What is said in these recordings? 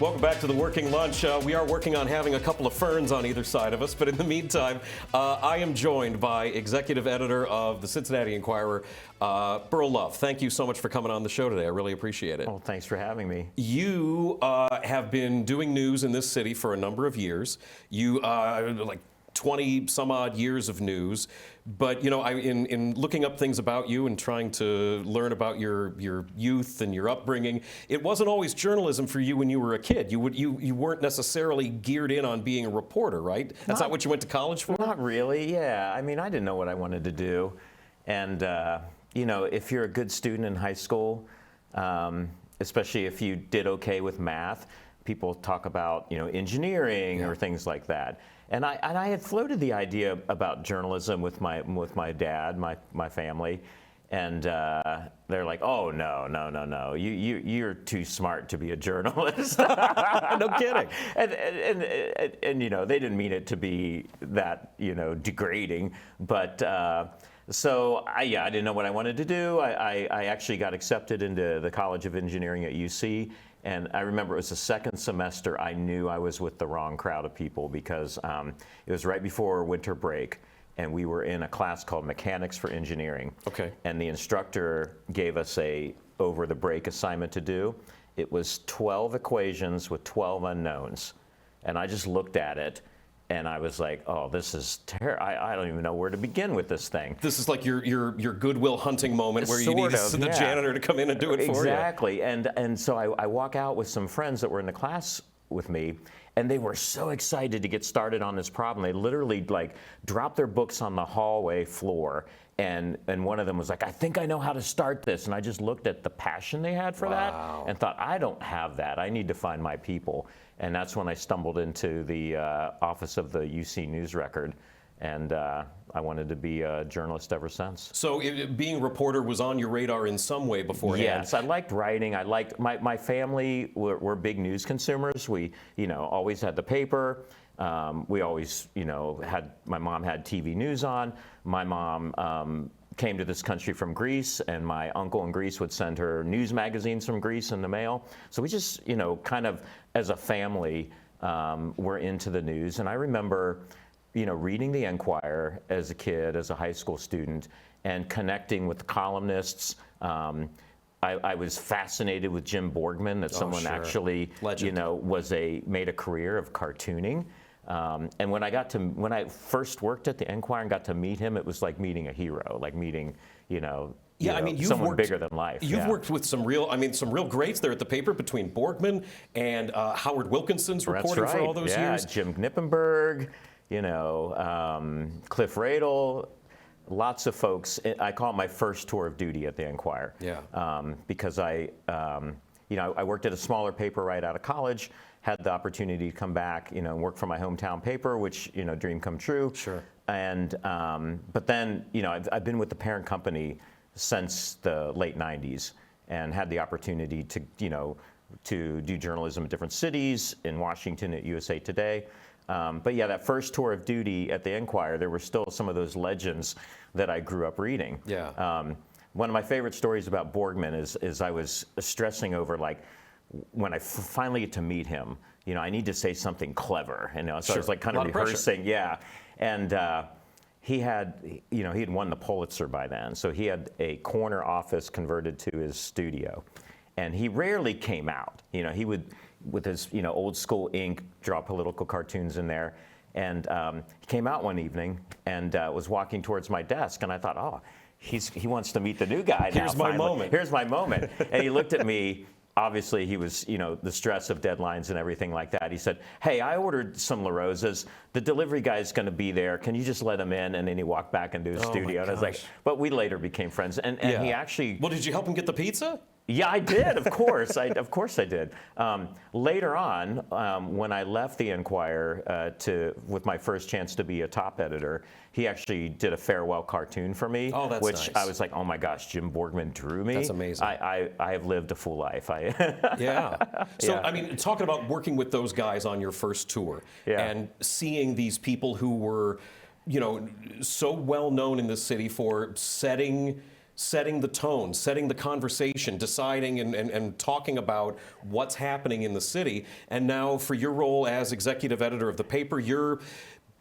Welcome back to the Working Lunch. We are working on having a couple of ferns on either side of us, but in the meantime, I am joined by executive editor of the Cincinnati Enquirer, Beryl Love. Thank you so much for coming on the show today. I really appreciate it. Well, thanks for having me. You have been doing news in this city for a number of years. You like 20 some odd years of news, but you know, in looking up things about you and trying to learn about your youth and your upbringing, it wasn't always journalism for you when you were a kid. You weren't necessarily geared in on being a reporter, right? That's not what you went to college for? Not really, yeah. I mean, I didn't know what I wanted to do. And, you know, if you're a good student in high school, especially if you did okay with math, people talk about, you know, engineering or things like that. And I had floated the idea about journalism with my dad, my family, and they're like, "Oh no, you're too smart to be a journalist." No kidding. And you know, they didn't mean it to be that, you know, degrading, but. So I didn't know what I wanted to do. I actually got accepted into the College of Engineering at UC, and I remember it was the second semester I knew I was with the wrong crowd of people because it was right before winter break, and we were in a class called Mechanics for Engineering. Okay. And the instructor gave us a over the break assignment to do. It was 12 equations with 12 unknowns, and I just looked at it. And I was like, oh, this is terrible. I don't even know where to begin with this thing. This is like your Goodwill Hunting moment where you need the janitor to come in and do it for you. Exactly. And so I walk out with some friends that were in the class with me, and they were so excited to get started on this problem. They literally like dropped their books on the hallway floor. And one of them was like, I think I know how to start this. And I just looked at the passion they had for that and thought, I don't have that. I need to find my people. And that's when I stumbled into the office of the UC News Record. And I wanted to be a journalist ever since. So being a reporter was on your radar in some way beforehand? Yes, I liked writing. I liked, my family were big news consumers. We, you know, always had the paper. We always, you know, my mom had TV news on. My mom came to this country from Greece, and my uncle in Greece would send her news magazines from Greece in the mail. So we just, you know, kind of as a family, were into the news. And I remember, you know, reading the Enquirer as a kid, as a high school student, and connecting with the columnists. I was fascinated with Jim Borgman, that someone actually, you know, made a career of cartooning. And when I first worked at the Enquirer and got to meet him, it was like meeting a hero, like meeting, you know, someone bigger than life. You've worked with some real greats there at the paper, between Borgman and Howard Wilkinson's reporting for all those years. Jim Knippenberg, you know, Cliff Radel. Lots of folks. I call it my first tour of duty at the Enquirer. Yeah. Because I worked at a smaller paper right out of college, had the opportunity to come back, you know, and work for my hometown paper, which, you know, dream come true. Sure. And but then, you know, I've been with the parent company since the late '90s, and had the opportunity to, you know, to do journalism in different cities, in Washington at USA Today. But yeah, that first tour of duty at the Enquirer, there were still some of those legends that I grew up reading. Yeah. One of my favorite stories about Borgman is I was stressing over, like, when I finally get to meet him, you know, I need to say something clever, you know, so I was like kind of rehearsing. Yeah. And he had won the Pulitzer by then, so he had a corner office converted to his studio, and he rarely came out. You know, he would, with his, you know, old school ink, draw political cartoons in there. And he came out one evening and was walking towards my desk, and I thought, oh, he wants to meet the new guy now. Here's my moment. Here's my moment. And he looked at me. Obviously, he was, you know, the stress of deadlines and everything like that. He said, hey, I ordered some La Rosas. The delivery guy's going to be there. Can you just let him in? And then he walked back into his studio. And I was like, but we later became friends. And he actually... Well, did you help him get the pizza? Yeah, I did, of course. Of course I did. Later on, when I left the Enquirer with my first chance to be a top editor, he actually did a farewell cartoon for me. Oh, that's which nice. I was like, oh my gosh, Jim Borgman drew me. That's amazing. I have lived a full life. Yeah. So, I mean, talking about working with those guys on your first tour and seeing these people who were, you know, so well known in the city for setting setting the tone, setting the conversation, deciding and talking about what's happening in the city. And now for your role as executive editor of the paper, you're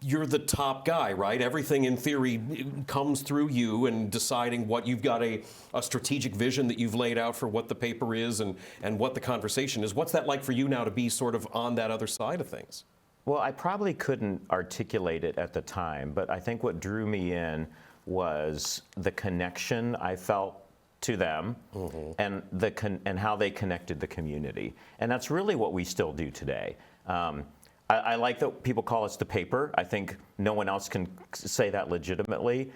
the top guy, right? Everything in theory comes through you and deciding what you've got a strategic vision that you've laid out for what the paper is and what the conversation is. What's that like for you now to be sort of on that other side of things? Well, I probably couldn't articulate it at the time, but I think what drew me in was the connection I felt to them and and how they connected the community. And that's really what we still do today. I like that people call us the paper. I think no one else can say that legitimately.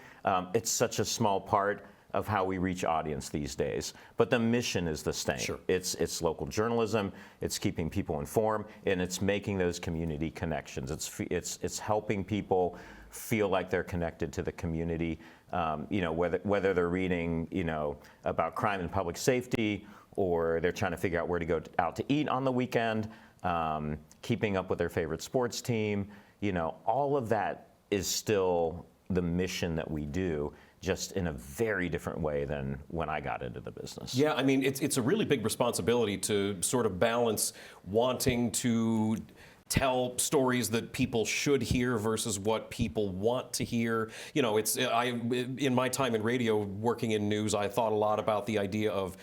It's such a small part of how we reach audience these days. But the mission is the same. Sure. It's local journalism, it's keeping people informed, and it's making those community connections. It's helping people feel like they're connected to the community, whether they're reading, about crime and public safety, or they're trying to figure out where to go out to eat on the weekend, keeping up with their favorite sports team. All of that is still the mission that we do, just in a very different way than when I got into the business. Yeah, I mean, it's a really big responsibility to sort of balance wanting to tell stories that people should hear versus what people want to hear. In my time in radio working in news, I thought a lot about the idea of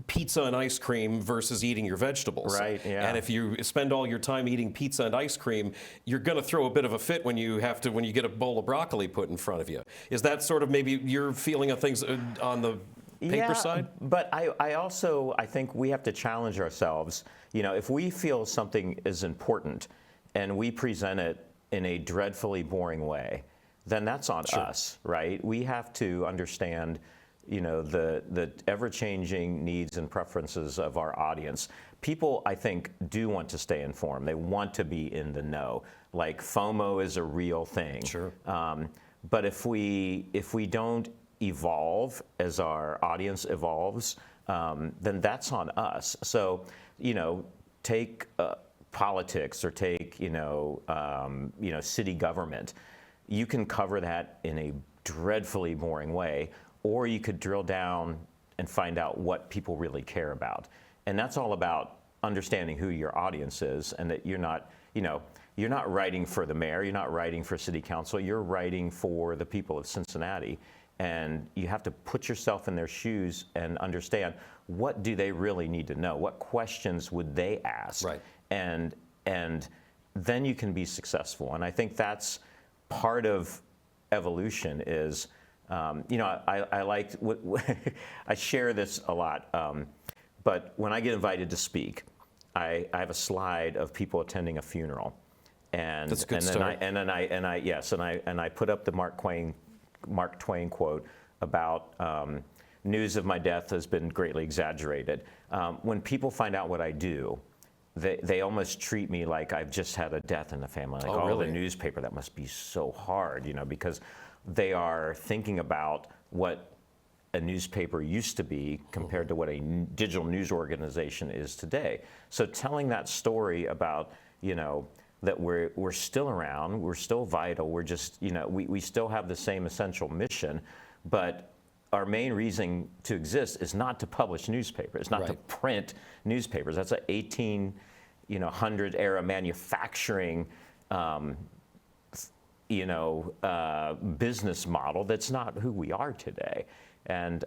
pizza and ice cream versus eating your vegetables. Right, yeah. And if you spend all your time eating pizza and ice cream, you're going to throw a bit of a fit when you get a bowl of broccoli put in front of you. Is that sort of maybe your feeling of things on the paper side? But I think we have to challenge ourselves. If we feel something is important and we present it in a dreadfully boring way, then that's on us, right? We have to understand the ever-changing needs and preferences of our audience. People, I think, do want to stay informed. They want to be in the know. Like, FOMO is a real thing. Sure. But if we don't evolve as our audience evolves, then that's on us. So, take politics or take, city government. You can cover that in a dreadfully boring way, or you could drill down and find out what people really care about. And that's all about understanding who your audience is, and that you're not writing for the mayor, you're not writing for city council, you're writing for the people of Cincinnati. And you have to put yourself in their shoes and understand, what do they really need to know? What questions would they ask? Right. And then you can be successful. And I think that's part of evolution is, I like, I share this a lot, but when I get invited to speak, I have a slide of people attending a funeral. And that's a good and start. then I put up the Mark Twain quote about news of my death has been greatly exaggerated. When people find out what I do, they almost treat me like I've just had a death in the family. Like, really? the newspaper, that must be so hard, because they are thinking about what a newspaper used to be compared to what a digital news organization is today. So telling that story about, that we're still around, we're still vital, we're just, we still have the same essential mission, but our main reason to exist is not to publish newspapers, not to print newspapers. That's an 1800 era manufacturing business model that's not who we are today. And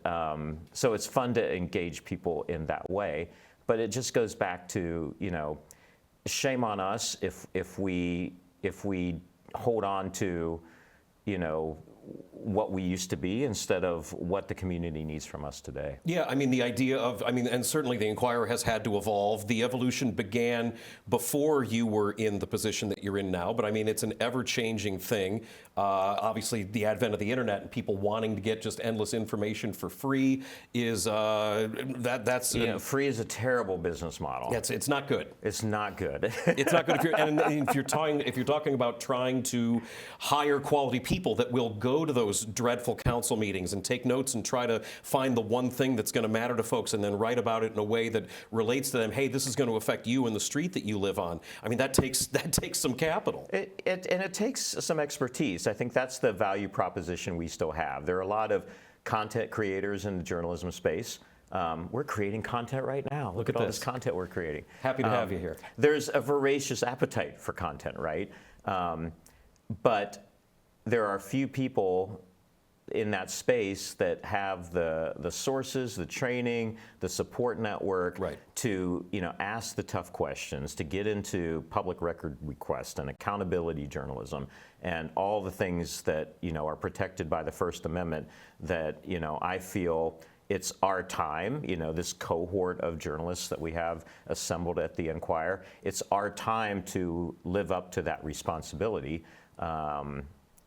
so it's fun to engage people in that way, but it just goes back to, shame on us if we hold on to, what we used to be instead of what the community needs from us today. Yeah, I mean, the idea of, and certainly the Enquirer has had to evolve. The evolution began before you were in the position that you're in now, but it's an ever-changing thing. Obviously, the advent of the internet and people wanting to get just endless information for free is, that's... free is a terrible business model. It's not good. It's not good. It's not good if you're talking about trying to hire quality people that will go to those dreadful council meetings and take notes and try to find the one thing that's going to matter to folks and then write about it in a way that relates to them. Hey, this is going to affect you in the street that you live on. That takes some capital. It takes some expertise. I think that's the value proposition we still have. There are a lot of content creators in the journalism space. We're creating content right now. Look at all this content we're creating. Happy to have you here. There's a voracious appetite for content, right? But there are few people in that space that have the sources, the training, the support network to ask the tough questions, to get into public record request and accountability journalism, and all the things that are protected by the First Amendment. That I feel it's our time. This cohort of journalists that we have assembled at the Enquirer. It's our time to live up to that responsibility.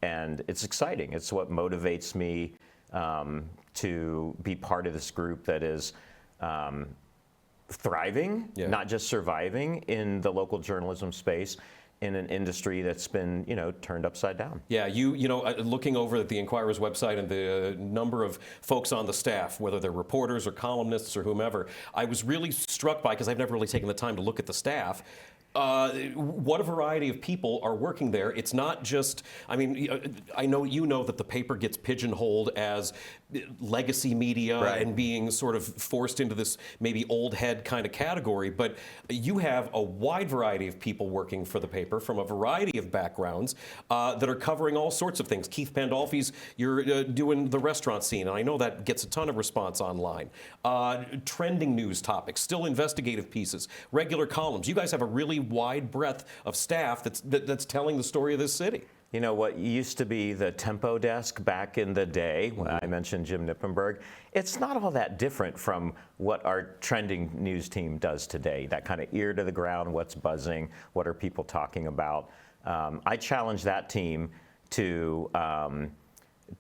And it's exciting. It's what motivates me to be part of this group that is thriving, not just surviving in the local journalism space in an industry that's been, turned upside down. Yeah, looking over at the Enquirer's website and the number of folks on the staff, whether they're reporters or columnists or whomever, I was really struck by, because I've never really taken the time to look at the staff, what a variety of people are working there. It's not just, I know that the paper gets pigeonholed as legacy media and being sort of forced into this maybe old head kind of category, but you have a wide variety of people working for the paper from a variety of backgrounds that are covering all sorts of things. Keith Pandolfi's, you're doing the restaurant scene, and I know that gets a ton of response online. Trending news topics, still investigative pieces, regular columns. You guys have a really wide breadth of staff that's telling the story of this city. What used to be the tempo desk back in the day, when I mentioned Jim Nippenberg, it's not all that different from what our trending news team does today. That kind of ear to the ground, what's buzzing, what are people talking about. I challenge that team to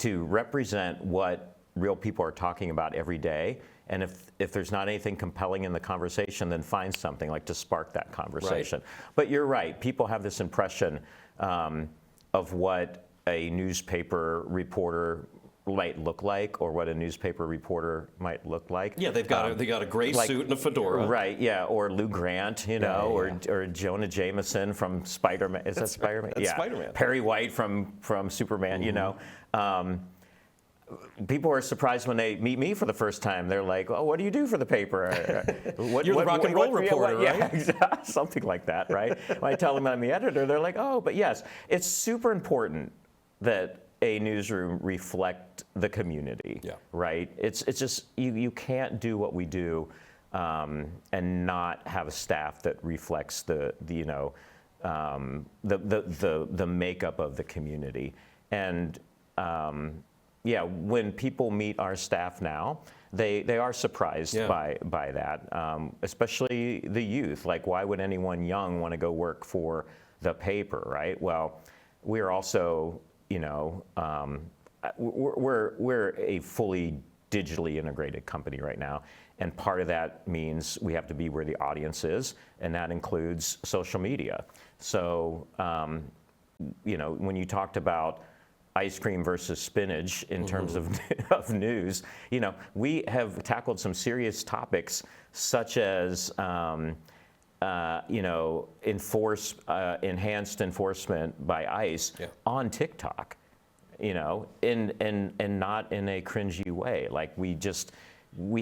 represent what real people are talking about every day. And if there's not anything compelling in the conversation, then find something like to spark that conversation. But you're right, people have this impression of what a newspaper reporter might look like, or what a newspaper reporter might look like. Yeah, they got a gray suit and a fedora. Right, yeah, or Lou Grant, or Jonah Jameson from Spider-Man. Is that Spider-Man? That's Spider-Man. Perry White from Superman, People are surprised when they meet me for the first time. They're like, "Oh, what do you do for the paper?" You're the rock and roll reporter, right? Yeah, exactly. Something like that, right? When I tell them I'm the editor, they're like, "Oh, but yes, it's super important that a newsroom reflect the community, right? It's just you can't do what we do and not have a staff that reflects the makeup of the community. And when people meet our staff now, they are surprised by that, especially the youth. Like, why would anyone young want to go work for the paper, right? Well, we're also, we're a fully digitally integrated company right now, and part of that means we have to be where the audience is, and that includes social media. So, when you talked about ice cream versus spinach in terms of news, we have tackled some serious topics such as, enhanced enforcement by ICE on TikTok, and not in a cringy way. Like, we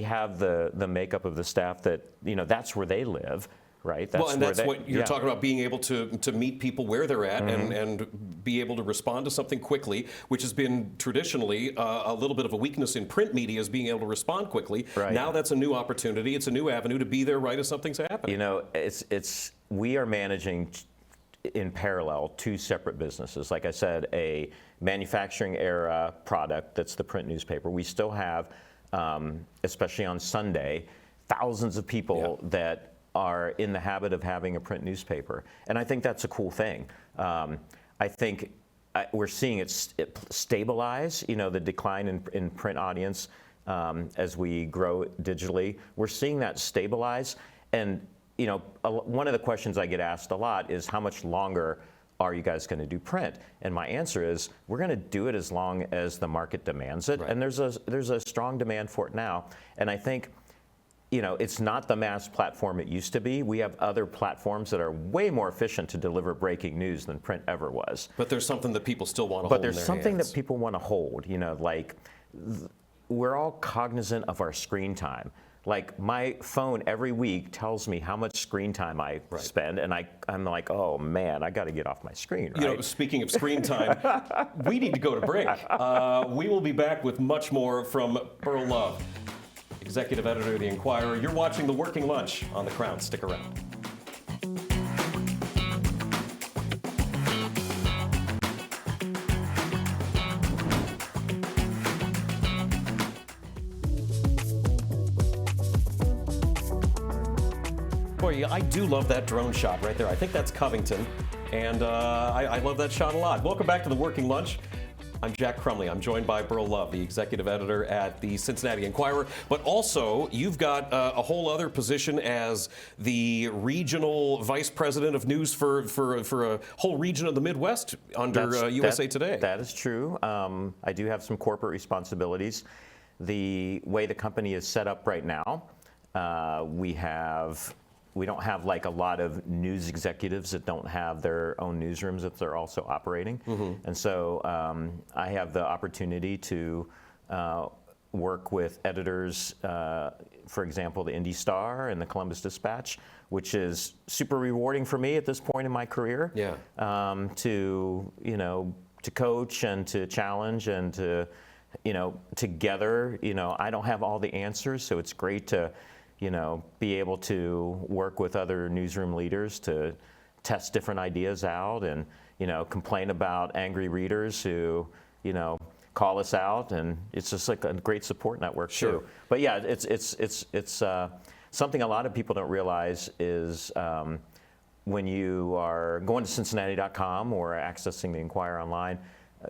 have the makeup of the staff that, that's where they live. Right. That's what you're talking about, being able to meet people where they're at and be able to respond to something quickly, which has been traditionally a little bit of a weakness in print media, is being able to respond quickly. Right. Now that's a new opportunity. It's a new avenue to be there right as something's happening. We are managing in parallel two separate businesses. Like I said, a manufacturing era product that's the print newspaper. We still have, especially on Sunday, thousands of people that are in the habit of having a print newspaper. And I think that's a cool thing. I think we're seeing it stabilize, the decline in print audience as we grow digitally. We're seeing that stabilize. And, one of the questions I get asked a lot is, how much longer are you guys going to do print? And my answer is, we're going to do it as long as the market demands it. Right. And there's a strong demand for it now. And I think, it's not the mass platform it used to be. We have other platforms that are way more efficient to deliver breaking news than print ever was. But there's something that people still want to hold in their hands. But there's something that people want to hold, we're all cognizant of our screen time. Like my phone every week tells me how much screen time I spend, and I'm like, oh man, I got to get off my screen. Right? You know, speaking of screen time, we need to go to break. We will be back with much more from Beryl Love, Executive Editor of the Enquirer. You're watching The Working Lunch on The Crown. Stick around. Boy, I do love that drone shot right there. I think that's Covington, and I love that shot a lot. Welcome back to The Working Lunch. I'm Jack Crumley. I'm joined by Beryl Love, the executive editor at the Cincinnati Enquirer. But also, you've got a whole other position as the regional vice president of news for a whole region of the Midwest under USA Today. That is true. I do have some corporate responsibilities. The way the company is set up right now, we don't have like a lot of news executives that don't have their own newsrooms that they're also operating. And so I have the opportunity to work with editors, for example, the Indy Star and the Columbus Dispatch, which is super rewarding for me at this point in my career. Yeah. To coach and to challenge and to, together, I don't have all the answers, so it's great to be able to work with other newsroom leaders to test different ideas out and, complain about angry readers who, call us out, and it's just like a great support network too. But yeah, it's something a lot of people don't realize is when you are going to Cincinnati.com or accessing the Enquirer online,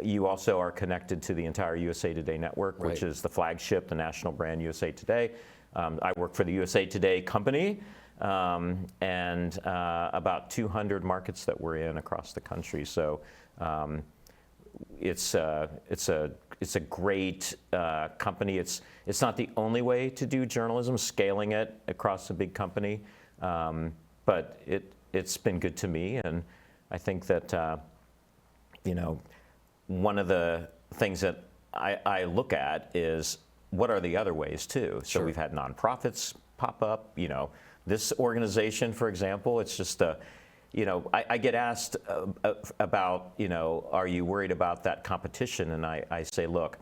you also are connected to the entire USA Today network, which is the flagship, the national brand USA Today. I work for the USA Today company, and about 200 markets that we're in across the country. So it's a great company. It's not the only way to do journalism, scaling it across a big company, but it's been good to me, and I think that one of the things that I look at is what are the other ways too? So we've had nonprofits pop up. This organization, for example, it's just I get asked about, are you worried about that competition? And I say, look,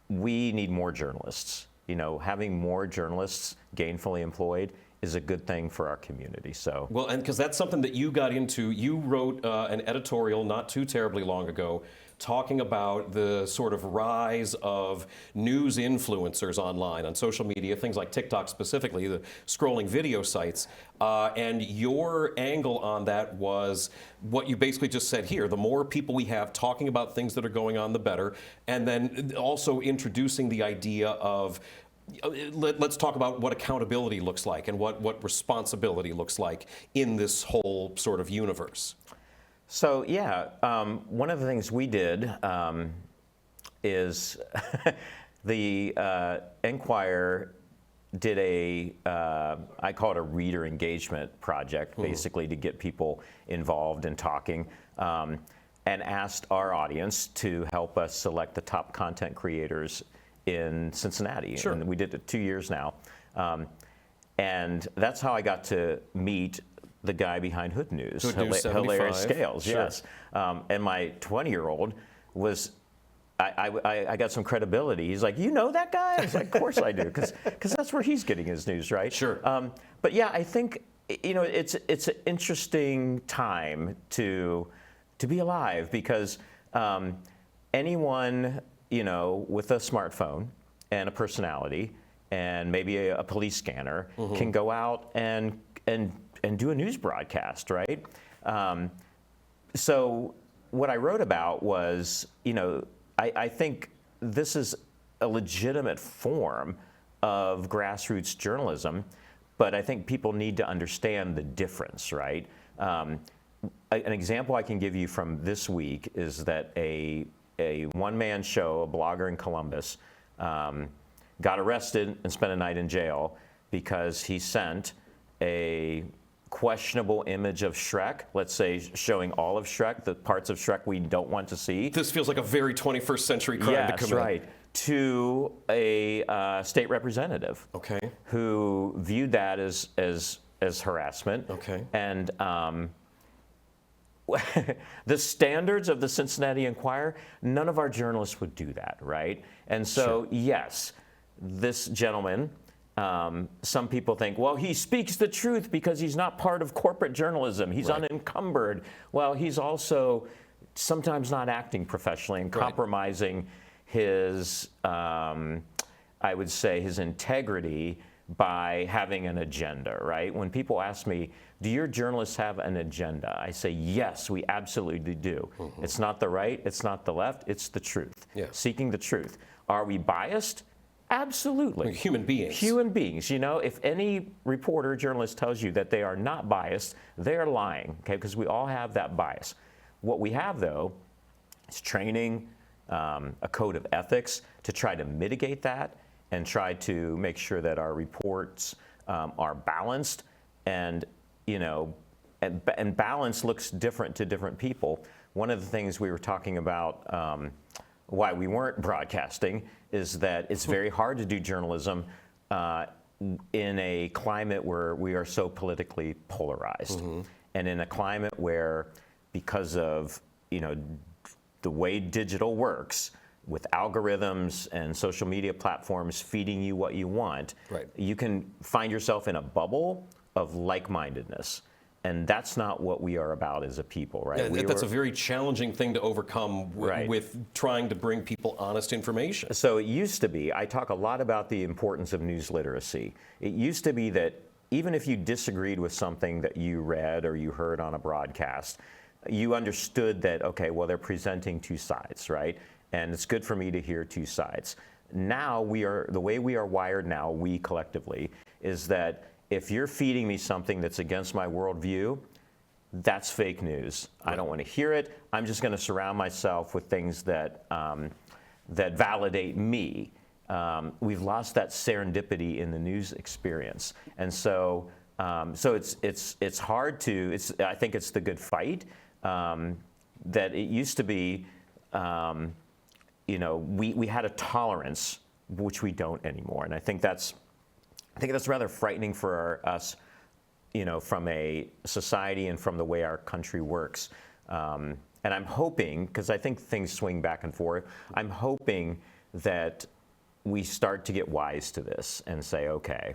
we need more journalists. Having more journalists gainfully employed is a good thing for our community. So well, and because that's something that you got into. You wrote an editorial not too terribly long ago talking about the sort of rise of news influencers online, on social media, things like TikTok specifically, the scrolling video sites. And your angle on that was what you basically just said here. The more people we have talking about things that are going on, the better. And then also introducing the idea of let's talk about what accountability looks like and what responsibility looks like in this whole sort of universe. So yeah, one of the things we did is the Enquirer did I call it a reader engagement project, basically to get people involved in talking, and asked our audience to help us select the top content creators in Cincinnati. And we did it 2 years now. And that's how I got to meet the guy behind Hood News, Hilarious Scales, yes. And my 20-year-old was, I got some credibility. He's like, you know that guy? I was like, of course I do, because that's where he's getting his news, right? Sure. But yeah, I think, it's an interesting time to be alive, because anyone, with a smartphone and a personality and maybe a police scanner can go out and do a news broadcast, right? So what I wrote about was, I think this is a legitimate form of grassroots journalism, but I think people need to understand the difference, right? An example I can give you from this week is that a one-man show, a blogger in Columbus, got arrested and spent a night in jail because he sent a questionable image of Shrek, let's say showing all of Shrek, the parts of Shrek we don't want to see. This feels like a very 21st century crime to commit. That's right. to a state representative. Okay. Who viewed that as harassment. Okay. And the standards of the Cincinnati Enquirer, none of our journalists would do that, right? And so, yes, this gentleman, some people think, well, he speaks the truth because he's not part of corporate journalism. He's unencumbered. Well, he's also sometimes not acting professionally and compromising his, I would say, his integrity by having an agenda, right? When people ask me, do your journalists have an agenda? I say, yes, we absolutely do. It's not the right, it's not the left, it's the truth. Seeking the truth. Are we biased? Absolutely. We're human beings. Human beings. You know, if any reporter, journalist tells you that they are not biased, they're lying, okay? Because we all have that bias. What we have, though, is training, a code of ethics to try to mitigate that and try to make sure that our reports are balanced, and you know, and balance looks different to different people. One of the things we were talking about why we weren't broadcasting is that it's very hard to do journalism in a climate where we are so politically polarized, and in a climate where, because of the way digital works, with algorithms and social media platforms feeding you what you want, you can find yourself in a bubble of like-mindedness. And that's not what we are about as a people, right? Yeah, that's a very challenging thing to overcome with trying to bring people honest information. So it used to be, I talk a lot about the importance of news literacy. It used to be that even if you disagreed with something that you read or you heard on a broadcast, you understood that, okay, well, they're presenting two sides, right? And it's good for me to hear two sides. Now the way we are wired now, we collectively, is that if you're feeding me something that's against my worldview, that's fake news. I don't want to hear it. I'm just going to surround myself with things that that validate me. We've lost that serendipity in the news experience, and so it's hard to. I think it's the good fight that it used to be. We had a tolerance, which we don't anymore, and I think that's rather frightening for us, from a society and from the way our country works. And I'm hoping, because I think things swing back and forth, I'm hoping that we start to get wise to this and say, okay,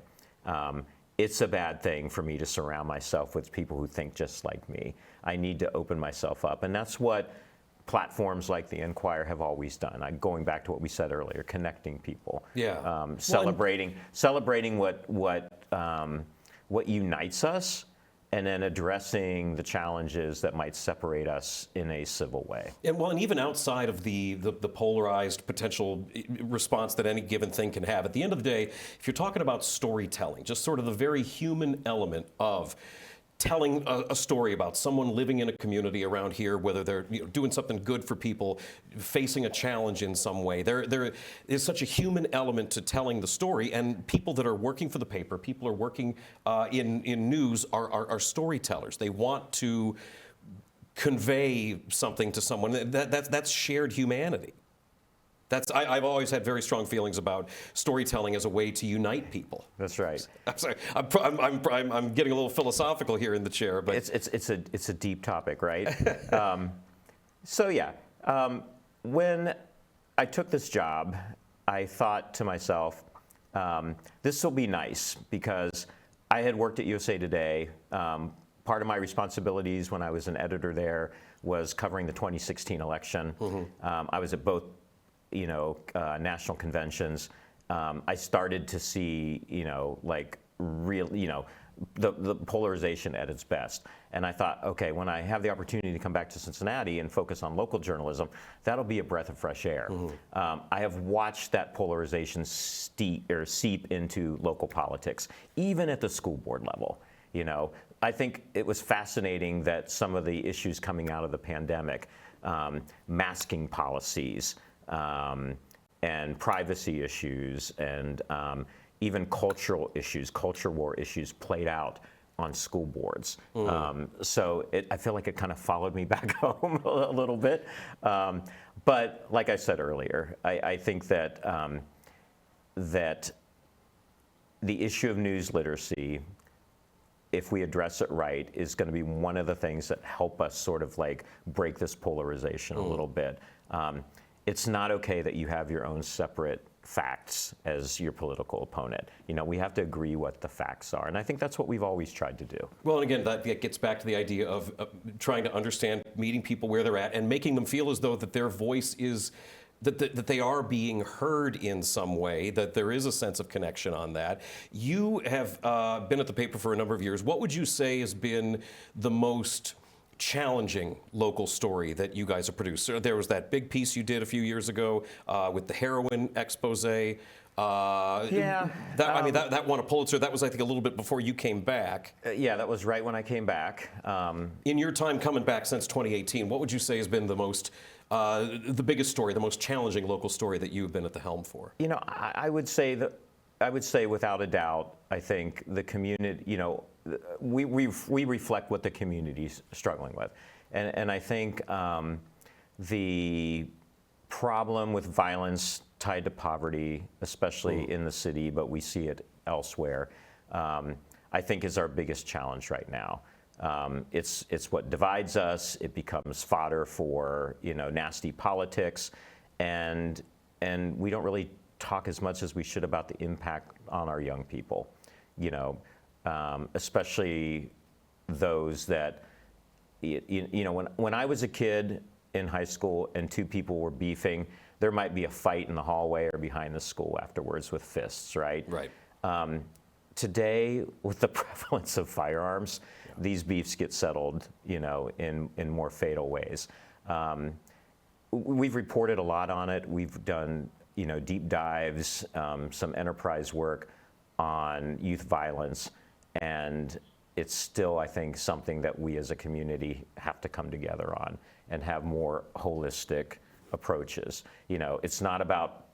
it's a bad thing for me to surround myself with people who think just like me. I need to open myself up, and that's what platforms like the Enquirer have always done. Going back to what we said earlier, connecting people, celebrating what unites us, and then addressing the challenges that might separate us in a civil way. And even outside of the polarized potential response that any given thing can have, at the end of the day, if you're talking about storytelling, just sort of the very human element of telling a story about someone living in a community around here, whether they're doing something good for people, facing a challenge in some way. There is such a human element to telling the story, and people that are working for the paper, people are working in news are storytellers. They want to convey something to someone. That's shared humanity. I've always had very strong feelings about storytelling as a way to unite people. That's right. I'm sorry. I'm getting a little philosophical here in the chair, but it's a deep topic, right? When I took this job, I thought to myself, this will be nice, because I had worked at USA Today. Part of my responsibilities when I was an editor there was covering the 2016 election. I was at both national conventions. I started to see, the polarization at its best. And I thought, okay, when I have the opportunity to come back to Cincinnati and focus on local journalism, that'll be a breath of fresh air. I have watched that polarization seep into local politics, even at the school board level. I think it was fascinating that some of the issues coming out of the pandemic, masking policies, and privacy issues, and even cultural issues, culture war issues played out on school boards. So I feel like it kind of followed me back home a little bit. But like I said earlier, I think that that the issue of news literacy, if we address it right, is going to be one of the things that help us sort of like break this polarization a little bit. It's not okay that you have your own separate facts as your political opponent. You know, we have to agree what the facts are, and I think that's what we've always tried to do. Well, and again, that gets back to the idea of trying to understand, meeting people where they're at, and making them feel as though that their voice is, that they are being heard in some way, that there is a sense of connection on that. You have been at the paper for a number of years. What would you say has been the most challenging local story that you guys have produced? So there was that big piece you did a few years ago with the heroin expose. Yeah. That won a Pulitzer. That was, I think, a little bit before you came back. Yeah, that was right when I came back. In your time coming back since 2018, what would you say has been the most, the biggest story, the most challenging local story that you've been at the helm for? You know, I would say without a doubt, I think the community, you know, we reflect what the community's struggling with. And I think the problem with violence tied to poverty, especially in the city, but we see it elsewhere, I think is our biggest challenge right now. It's what divides us. It becomes fodder for, you know, nasty politics, and we don't really talk as much as we should about the impact on our young people, you know, especially those that, you know, when I was a kid in high school and two people were beefing, there might be a fight in the hallway or behind the school afterwards with fists, right? Right. Today, with the prevalence of firearms, these beefs get settled, you know, in more fatal ways. We've reported a lot on it. We've done, you know, deep dives, some enterprise work on youth violence, and it's still, I think, something that we as a community have to come together on and have more holistic approaches. You know, it's not about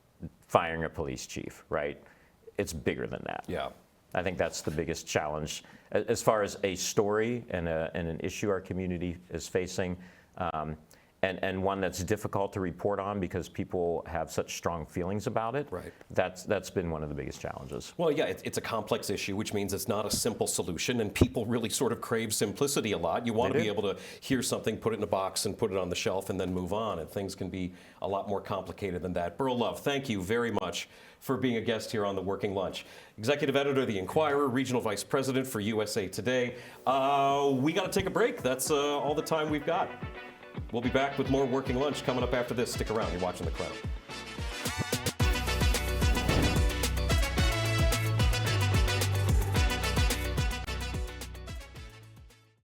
firing a police chief, right? It's bigger than that. Yeah. I think that's the biggest challenge as far as a story and an issue our community is facing, and one that's difficult to report on because people have such strong feelings about it. Right. That's been one of the biggest challenges. Well, yeah, it's a complex issue, which means it's not a simple solution, and people really sort of crave simplicity a lot. You want to be able to hear something, put it in a box, and put it on the shelf, and then move on, and things can be a lot more complicated than that. Beryl Love, thank you very much for being a guest here on The Working Lunch. Executive Editor of the Enquirer, Regional Vice President for USA Today. We got to take a break. That's all the time we've got. We'll be back with more Working Lunch coming up after this. Stick around. You're watching The Crown.